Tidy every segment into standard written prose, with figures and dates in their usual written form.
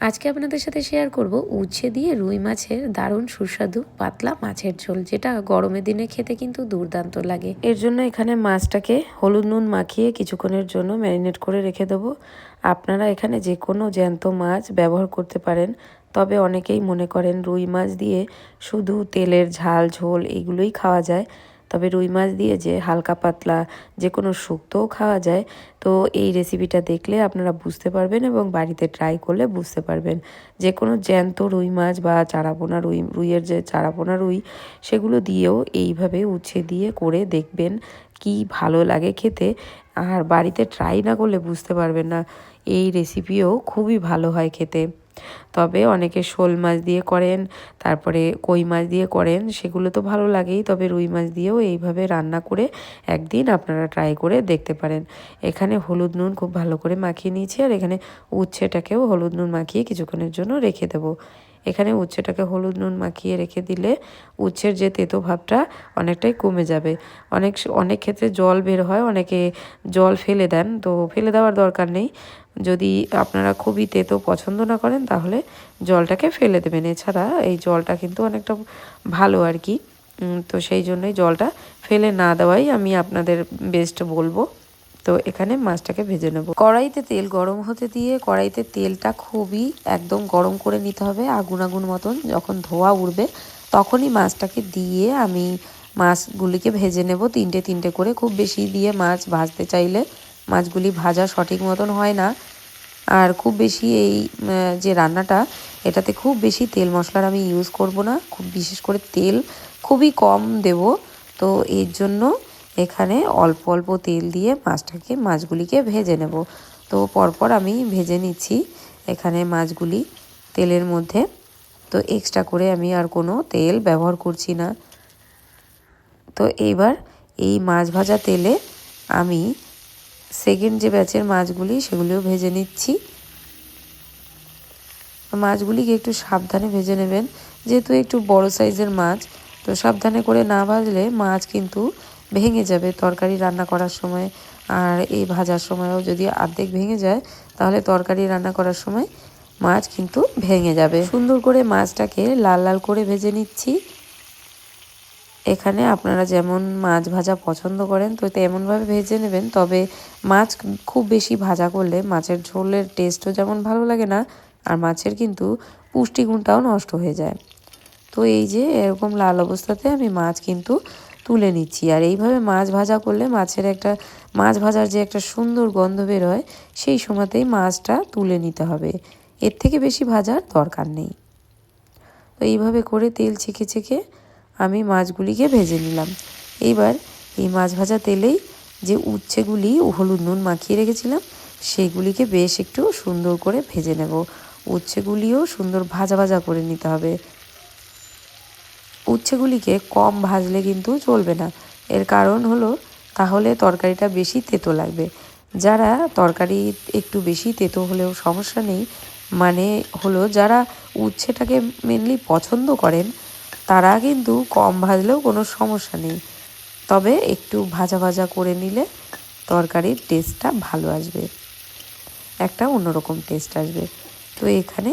আজকে আপনাদের সাথে শেয়ার করব উচ্ছে দিয়ে রুই মাছের দারুণ সুস্বাদু পাতলা মাছের ঝোল, যেটা গরমের দিনে খেতে কিন্তু দুর্দান্ত লাগে। এর জন্য এখানে মাছটাকে হলুদ নুন মাখিয়ে কিছুক্ষণের জন্য ম্যারিনেট করে রেখে দেবো। আপনারা এখানে যে কোনো জ্যান্ত মাছ ব্যবহার করতে পারেন, তবে অনেকেই মনে করেন রুই মাছ দিয়ে শুধু তেলের ঝাল ঝোল এইগুলোই খাওয়া যায়। তবে রুই মাছ দিয়ে যে হালকা পাতলা যে কোনো শুক্তোও খাওয়া যায়। তো এই রেসিপিটা দেখলে আপনারা বুঝতে পারবেন এবং বাড়িতে ট্রাই করলে বুঝতে পারবেন। যে কোনো জ্যান্ত রুই মাছ বা চারাপোনা রুইয়ের যে চারাপোনা রুই, সেগুলো দিয়েও এইভাবে উচ্ছে দিয়ে করে দেখবেন কি ভালো লাগে খেতে। আর বাড়িতে ট্রাই না করলে বুঝতে পারবেন না। এই রেসিপিও খুবই ভালো হয় খেতে। তবে অনেকে শোল মাছ দিয়ে করেন, তারপরে কই মাছ দিয়ে করেন, সেগুলো তো ভালো লাগেই। তবে রুই মাছ দিয়েও এইভাবে রান্না করে একদিন আপনারা ট্রাই করে দেখতে পারেন। এখানে হলুদ নুন খুব ভালো করে মাখিয়ে নিয়েছি, আর এখানে উচ্ছেটাকেও হলুদ নুন মাখিয়ে কিছুক্ষণের জন্য রেখে দেবো। এখানে উচ্ছেটাকে হলুদ নুন মাখিয়ে রেখে দিলে উচ্ছের যে তেতো ভাবটা অনেকটাই কমে যাবে। অনেক ক্ষেত্রে জল বের হয়, অনেকে জল ফেলে দেন, তো ফেলে দেওয়ার দরকার নেই। যদি আপনারা খুবই তেতো পছন্দ না করেন তাহলে জলটাকে ফেলে দেবেন। এছাড়া এই জলটা কিন্তু অনেকটা ভালো আর কি। তো সেই জন্যই জলটা ফেলে না দেওয়াই আমি আপনাদের বেস্ট বলবো। তো এখানে মাছটাকে ভেজে নেব। কড়াইতে তেল গরম হতে দিয়ে কড়াইতে তেলটা খুবই একদম গরম করে নিতে হবে, আগুন আগুন মতন। যখন ধোঁয়া উঠবে তখনই মাছটাকে দিয়ে আমি মাছগুলিকে ভেজে নেব তিনটে তিনটে করে। খুব বেশি দিয়ে মাছ ভাজতে চাইলে মাছগুলি ভাজা সঠিক মতন হয় না। আর খুব বেশি এই যে রান্নাটা, এটাতে খুব বেশি তেল মশলার আমি ইউজ করব না, খুব বিশেষ করে তেল খুবই কম দেব। তো এর জন্য এখানে অল্প অল্প তেল দিয়ে মাছগুলিকে ভেজে নেব। তো পরপর আমি ভেজে নিচ্ছি এখানে মাছগুলি তেলের মধ্যে। তো এক্সট্রা করে আমি আর কোনো তেল ব্যবহার করছি না। তো এইবার এই মাছ ভাজা তেলে আমি সেকেন্ড যে ব্যাচের মাছগুলি সেগুলিও ভেজে নিচ্ছি। মাছগুলিকে একটু সাবধানে ভেজে নেবেন, যেহেতু একটু বড় সাইজের মাছ। তো সাবধানে করে না ভাজলে মাছ কিন্তু ভেঙে যাবে তরকারি রান্না করার সময়। আর এই ভাজার সময়ও যদি অর্ধেক ভেঙে যায় তাহলে তরকারি রান্না করার সময় মাছ কিন্তু ভেঙে যাবে। সুন্দর করে মাছটাকে লাল লাল করে ভেজে নিচ্ছি। এখানে আপনারা যেমন মাছ ভাজা পছন্দ করেন তো তেমনভাবে ভেজে নেবেন। তবে মাছ খুব বেশি ভাজা করলে মাছের ঝোলের টেস্টও যেমন ভালো লাগে না, আর মাছের কিন্তু পুষ্টিগুণটাও নষ্ট হয়ে যায়। তো এই যে এরকম লাল অবস্থাতে আমি মাছ কিন্তু তুলে নিচ্ছি। আর এইভাবে মাছ ভাজা করলে মাছ ভাজার যে একটা সুন্দর গন্ধ বের হয়, সেই সময়তেই মাছটা তুলে নিতে হবে। এর থেকে বেশি ভাজার দরকার নেই। তো এইভাবে করে তেল ছেঁকে ছেঁকে আমি মাছগুলিকে ভেজে নিলাম। এইবার এই মাছ ভাজা তেলেই যে উচ্ছেগুলি হলুদ নুন মাখিয়ে রেখেছিলাম সেগুলিকে বেশ একটু সুন্দর করে ভেজে নেব। উচ্ছেগুলিও সুন্দর ভাজা ভাজা করে নিতে হবে। উচ্ছেগুলিকে কম ভাজলে কিন্তু চলবে না। এর কারণ হলো তাহলে তরকারিটা বেশি তেতো লাগবে। যারা তরকারি একটু বেশি তেতো হলেও সমস্যা নেই, মানে হলো যারা উচ্ছেটাকে মেনলি পছন্দ করেন তারা কিন্তু কম ভাজলেও কোনো সমস্যা নেই। তবে একটু ভাজা ভাজা করে নিলে তরকারির টেস্টটা ভালো আসবে, একটা অন্যরকম টেস্ট আসবে। তো এখানে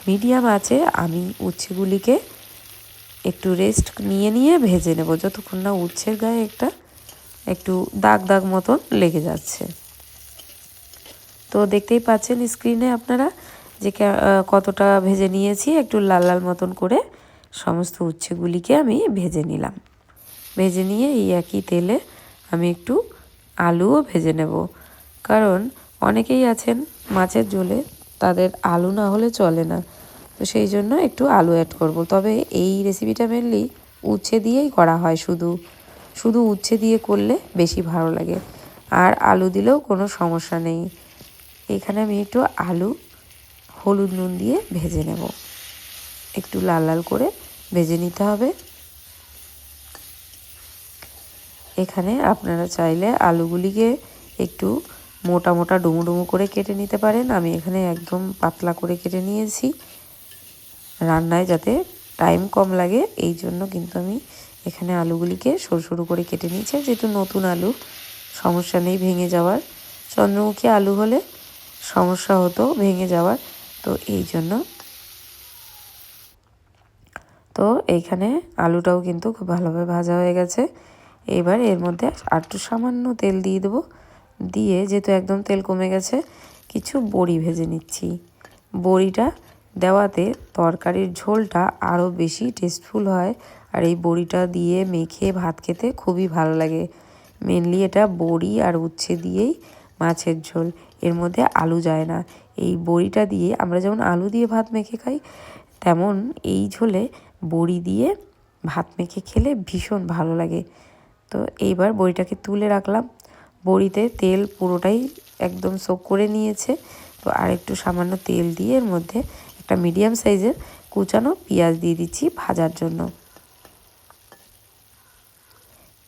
মিডিয়াম আছে আমি উচ্ছেগুলিকে একটু রেস্ট নিয়ে ভেজে নেব, যতক্ষণ না উচ্ছের গায়ে একটু দাগ দাগ মতন লেগে যাচ্ছে। তো দেখতেই পাচ্ছেন স্ক্রিনে আপনারা যে কতটা ভেজে নিয়েছি। একটু লাল লাল মতন করে সমস্ত উচ্ছেগুলিকে আমি ভেজে নিলাম। ভেজে নিয়ে এই একই তেলে আমি একটু আলুও ভেজে নেব, কারণ অনেকেই আছেন মাছের ঝোলে তাদের আলু না হলে চলে না। তো সেই জন্য একটু আলু অ্যাড করব। তবে এই রেসিপিটা মেনলি উচ্ছে দিয়েই করা হয়, শুধু উচ্ছে দিয়ে করলে বেশি ভালো লাগে। আর আলু দিলেও কোনো সমস্যা নেই। এখানে আমি একটু আলু হলুদ নুন দিয়ে ভেজে নেব, একটু লাল লাল করে ভেজে নিতে হবে। এখানে আপনারা চাইলে আলুগুলিকে একটু মোটা মোটা ডুমো ডুমো করে কেটে নিতে পারেন। আমি এখানে একদম পাতলা করে কেটে নিয়েছি, রান্নায় যাতে টাইম কম লাগে এই জন্য কিন্তু আমি এখানে আলুগুলিকে সরু সরু করে কেটে নিয়েছি। যেহেতু নতুন আলু, সমস্যা নেই ভেঙে যাওয়ার। চন্দ্রমুখী আলু হলে সমস্যা হতো ভেঙে যাওয়ার। তো এই জন্য তো এইখানে আলুটাও কিন্তু খুব ভালোভাবে ভাজা হয়ে গেছে। এবার এর মধ্যে আর একটু সামান্য তেল দিয়ে দেবো, দিয়ে যেহেতু একদম তেল কমে গেছে কিছু বড়ি ভেজে নিচ্ছি। বড়িটা দেওয়াতে তরকারির ঝোলটা আরও বেশি টেস্টফুল হয়, আর এই বড়িটা দিয়ে মেখে ভাত খেতে খুবই ভালো লাগে। মেনলি এটা বড়ি আর উচ্ছে দিয়েই মাছের ঝোল, এর মধ্যে আলু যায় না। এই বড়িটা দিয়ে আমরা যেমন আলু দিয়ে ভাত মেখে খাই, তেমন এই ঝোলে বড়ি দিয়ে ভাত মেখে খেলে ভীষণ ভালো লাগে। তো এইবার বড়িটাকে তুলে রাখলাম। বড়িতে তেল পুরোটাই একদম সোক করে নিয়েছে। তো আর একটু সামান্য তেল দিয়ে এর মধ্যে একটা মিডিয়াম সাইজের কুচানো পেঁয়াজ দিয়ে দিচ্ছি ভাজার জন্য।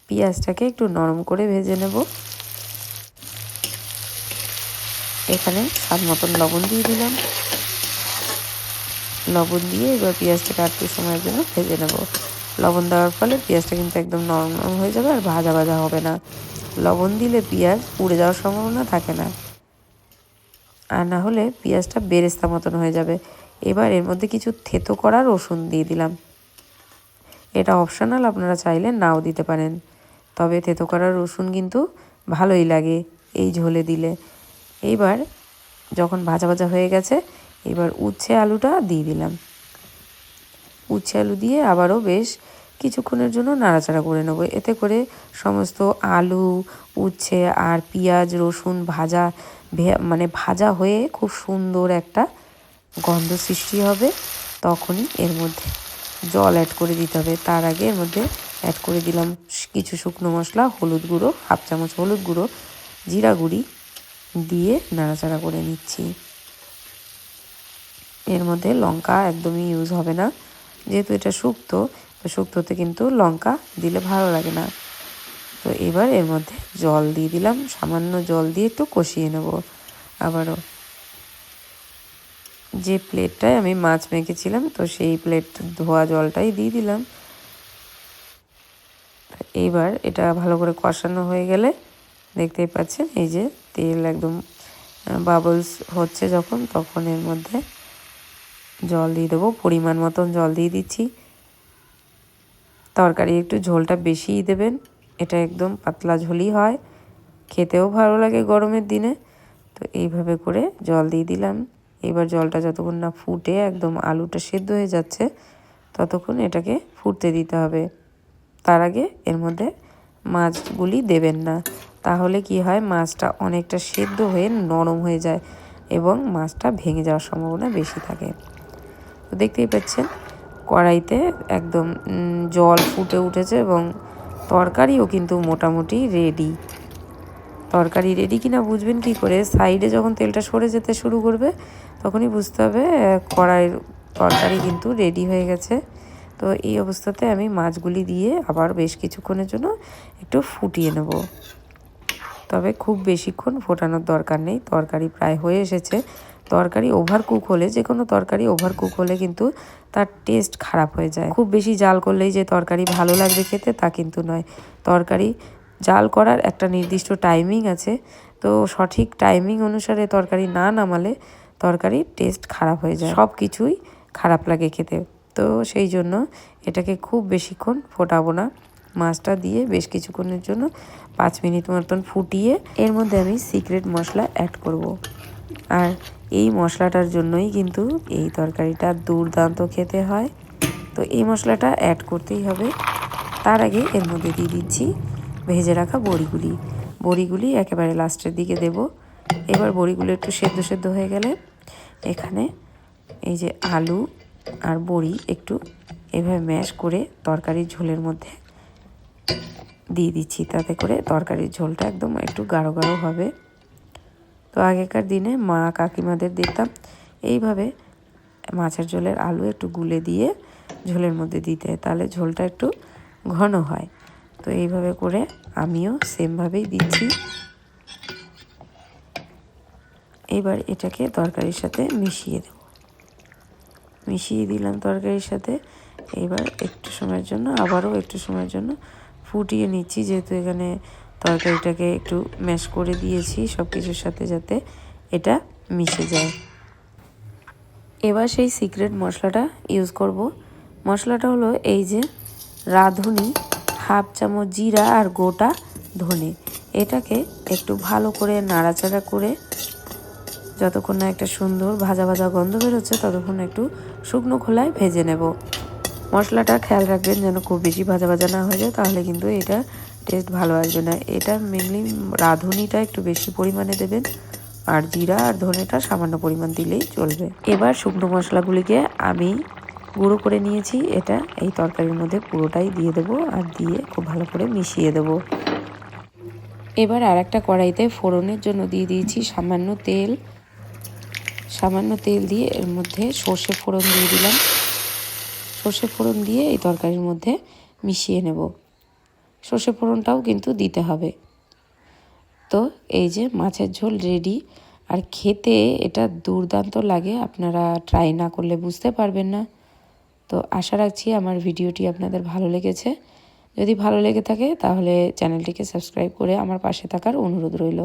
পেঁয়াজটাকে একটু নরম করে ভেজে নেব। এখানে স্বাদ মতন লবণ দিয়ে দিলাম। লবণ দিয়ে এবার পেঁয়াজটাকে আর একটু সময়ের জন্য ভেজে নেব। লবণ দেওয়ার ফলে পেঁয়াজটা কিন্তু একদম নরম নরম হয়ে যাবে আর ভাজা ভাজা হবে না। লবণ দিলে পেঁয়াজ পুড়ে যাওয়ার সম্ভাবনা থাকে না, আর না হলে পেঁয়াজটা বেরেস্তা মতন হয়ে যাবে। এবার এর মধ্যে কিছু থেতো করা রসুন দিয়ে দিলাম। এটা অপশনাল, আপনারা চাইলে নাও দিতে পারেন, তবে থেতো করা রসুন কিন্তু ভালোই লাগে এই ঝোলে দিলে। এইবার যখন ভাজা ভাজা হয়ে গেছে, এবার উচ্ছে আলুটা দিয়ে দিলাম। উচ্ছে আলু দিয়ে আবারও বেশ কিছুক্ষণের জন্য নাড়াচাড়া করে নেব। এতে করে সমস্ত আলু, উচ্ছে আর পেঁয়াজ রসুন ভাজা হয়ে খুব সুন্দর একটা গন্ধ সৃষ্টি হবে। তখনই এর মধ্যে জল অ্যাড করে দিতে হবে। তার আগে এর মধ্যে অ্যাড করে দিলাম কিছু শুকনো মশলা, হলুদ গুঁড়ো, হাফ চামচ হলুদ গুঁড়ো, জিরা গুঁড়ি দিয়ে নাড়াচাড়া করে নিচ্ছি। এর মধ্যে লঙ্কা একদমই ইউজ হবে না, যেহেতু এটা শুক্তো, তো শুক্তোতে কিন্তু লঙ্কা দিলে ভালো লাগে না। তো এবার এর মধ্যে জল দিয়ে দিলাম, সামান্য জল দিয়ে একটু কষিয়ে নেব। আবারও যে প্লেটটায় আমি মাছ মেখেছিলাম, তো সেই প্লেট ধোয়া জলটাই দিয়ে দিলাম। এইবার এটা ভালো করে কষানো হয়ে গেলে দেখতেই পাচ্ছেন এই যে তেল একদম বাবলস হচ্ছে যখন, তখন এর মধ্যে জল দিয়ে দেবো। পরিমাণ মতন জল দিয়ে দিচ্ছি। তরকারি একটু ঝোলটা বেশিই দেবেন, এটা একদম পাতলা ঝোলই হয়, খেতেও ভালো লাগে গরমের দিনে। তো এইভাবে করে জল দিয়ে দিলাম। এবার জলটা যতক্ষণ না ফুটে একদম আলুটা সেদ্ধ হয়ে যাচ্ছে, ততক্ষণ এটাকে ফুটতে দিতে হবে। তার আগে এর মধ্যে মাছগুলি দেবেন না, তাহলে কি হয়, মাছটা অনেকটা সেদ্ধ হয়ে নরম হয়ে যায় এবং মাছটা ভেঙে যাওয়ার সম্ভাবনা বেশি থাকে। তো দেখতেই পাচ্ছেন কড়াইতে একদম জল ফুটে উঠেছে এবং তরকারিও কিন্তু মোটামুটি রেডি। তরকারি রেডি কিনা বুঝবেন কি করে, সাইডে যখন তেলটা সরে যেতে শুরু করবে তখনই বুঝতে হবে কড়াইয়ের তরকারি কিন্তু রেডি হয়ে গেছে। তো এই অবস্থাতে আমি মাছগুলি দিয়ে আবার বেশ কিছুক্ষণের জন্য একটু ফুটিয়ে নেব। তবে খুব বেশিক্ষণ ফোটানোর দরকার নেই, তরকারি প্রায় হয়ে এসেছে। তরকারি ওভার কুক হলে, যে কোনো তরকারি ওভার কুক হলে কিন্তু তার টেস্ট খারাপ হয়ে যায়। খুব বেশি জাল করলেই যে তরকারি ভালো লাগবে খেতে তা কিন্তু নয়। তরকারি জাল করার একটা নির্দিষ্ট টাইমিং আছে, তো সঠিক টাইমিং অনুসারে তরকারি না নামালে তরকারির টেস্ট খারাপ হয়ে যায়, সব কিছুই খারাপ লাগে খেতে। তো সেই জন্য এটাকে খুব বেশিক্ষণ ফোটাবো না। মাছটা দিয়ে বেশ কিছুক্ষণের জন্য 5 মিনিট মতন ফুটিয়ে এর মধ্যে আমি সিক্রেট মশলা অ্যাড করব। আর এই মশলাটার জন্যই কিন্তু এই তরকারিটা দুর্দান্ত খেতে হয়। তো এই মশলাটা অ্যাড করতেই হবে। তার আগে এর মধ্যে দিয়ে দিচ্ছি ভেজে রাখা বড়িগুলি একেবারে লাস্টের দিকে দেব। এবার বড়িগুলো একটু সেদ্ধ সেদ্ধ হয়ে গেলে এখানে এই যে আলু আর বড়ি একটু এভাবে ম্যাশ করে তরকারির ঝোলের মধ্যে দিয়ে দিচ্ছি, তাতে করে তরকারির ঝোলটা একদম একটু গাঢ় গাঢ় হবে। তো আগেকার দিনে মা কাকিমাদের দেখতাম এইভাবে মাছের ঝোলের আলু একটু গুলে দিয়ে ঝোলের মধ্যে দিতে, তাহলে ঝোলটা একটু ঘন হয়। তো এইভাবে করে আমিও সেমভাবেই দিচ্ছি। এবার এটাকে তরকারির সাথে মিশিয়ে দিলাম তরকারির সাথে। এবার একটু সময়ের জন্য আবারও একটু সময়ের জন্য ফুটিয়ে নিচ্ছি, যেহেতু এখানে তরকারিটাকে একটু ম্যাশ করে দিয়েছি সব কিছুর সাথে, যাতে এটা মিশে যায়। এবার সেই সিক্রেট মশলাটা ইউজ করব। মশলাটা হলো এই যে রাঁধুনি, হাফ চামচ জিরা আর গোটা ধনে। এটাকে একটু ভালো করে নাড়াচাড়া করে যতক্ষণ না একটা সুন্দর ভাজা ভাজা গন্ধ বেরোচ্ছে ততক্ষণ একটু শুকনো খোলায় ভেজে নেব। মশলাটা খেয়াল রাখবেন যেন খুব বেশি ভাজা ভাজা না হয়ে যায়, তাহলে কিন্তু এটা টেস্ট ভালো আসবে না। এটা মেনলি রাঁধুনিটা একটু বেশি পরিমাণে দেবেন, আর জিরা আর ধনেটা সামান্য পরিমাণ দিলেই চলবে। এবার শুকনো মশলাগুলিকে আমি গুঁড়ো করে নিয়েছি, এটা এই তরকারির মধ্যে পুরোটাই দিয়ে দেবো আর দিয়ে খুব ভালো করে মিশিয়ে দেবো। এবার আর একটা কড়াইতে ফোড়নের জন্য দিয়ে দিয়েছি সামান্য তেল। সামান্য তেল দিয়ে এর মধ্যে সর্ষে ফোড়ন দিয়ে দিলাম। সর্ষে ফোড়ন দিয়ে এই তরকারির মধ্যে মিশিয়ে নেব। সর্ষে ফোড়নটাও কিন্তু দিতে হবে। তো এই যে মাছের ঝোল রেডি, আর খেতে এটা দুর্দান্ত লাগে, আপনারা ট্রাই না করলে বুঝতে পারবেন না। তো আশা রাখছি আমার ভিডিওটি আপনাদের ভালো লেগেছে। যদি ভালো লেগে থাকে তাহলে চ্যানেলটিকে সাবস্ক্রাইব করে আমার পাশে থাকার অনুরোধ রইল।